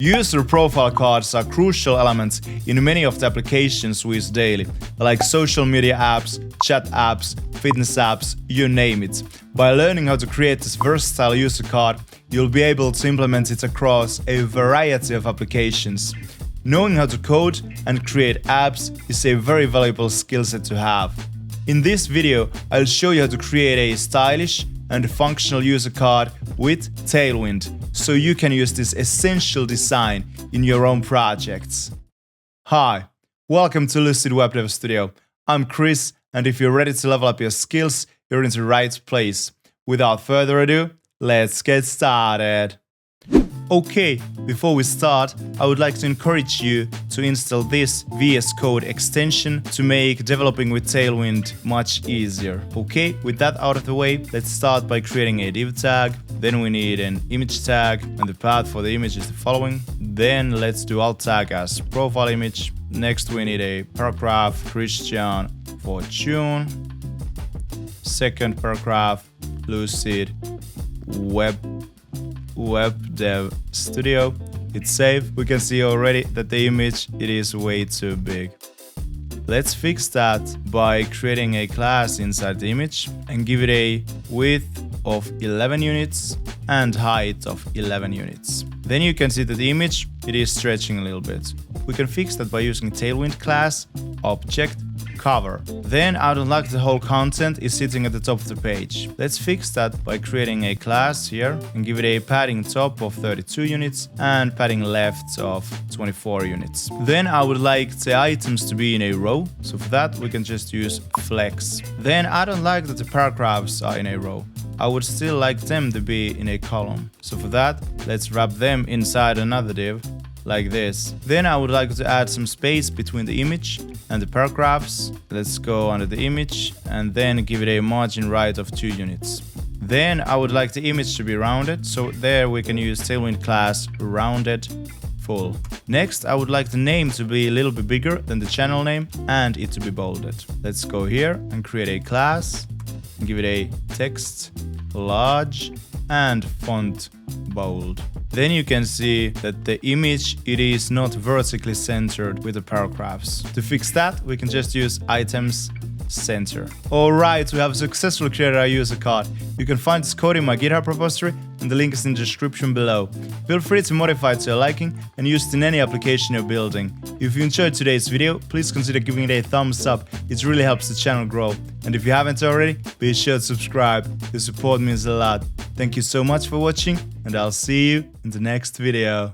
User profile cards are crucial elements in many of the applications we use daily, like social media apps, chat apps, fitness apps, you name it. By learning how to create this versatile user card, you'll be able to implement it across a variety of applications. Knowing how to code and create apps is a very valuable skill set to have. In this video, I'll show you how to create a stylish and functional user card with Tailwind, so you can use this essential design in your own projects. Hi, welcome to Lucid Web Dev Studio. I'm Chris, and if you're ready to level up your skills, you're in the right place. Without further ado, let's get started. Okay, before we start, I would like to encourage you to install this VS Code extension to make developing with Tailwind much easier. Okay, with that out of the way, let's start by creating a div tag. Then we need an image tag, and the path for the image is the following. Then let's do alt tag as profile image. Next we need a paragraph, Christian for June. Second paragraph, Lucid Web Dev Studio. It's safe. We can see already that the image it is way too big. Let's fix that by creating a class inside the image and give it a width of 11 units and height of 11 units. Then you can see that the image it is stretching a little bit. We can fix that by using Tailwind class object cover. Then I don't like the whole content is sitting at the top of the page. Let's fix that by creating a class here and give it a padding top of 32 units and padding left of 24 units. Then I would like the items to be in a row, so for that we can just use flex. Then I don't like that the paragraphs are in a row. I would still like them to be in a column. So for that, let's wrap them inside another div like this. Then I would like to add some space between the image and the paragraphs. Let's go under the image and then give it a margin right of 2 units. Then I would like the image to be rounded, so there we can use Tailwind class rounded full. Next, I would like the name to be a little bit bigger than the channel name and it to be bolded. Let's go here and create a class and give it a text large and font bold. Then you can see that the image it is not vertically centered with the paragraphs. To fix that, we can just use items center. Alright, we have successfully created our user card. You can find this code in my GitHub repository and the link is in the description below. Feel free to modify it to your liking and use it in any application you're building. If you enjoyed today's video, please consider giving it a thumbs up. It really helps the channel grow. And if you haven't already, be sure to subscribe. Your support means a lot. Thank you so much for watching and I'll see you in the next video.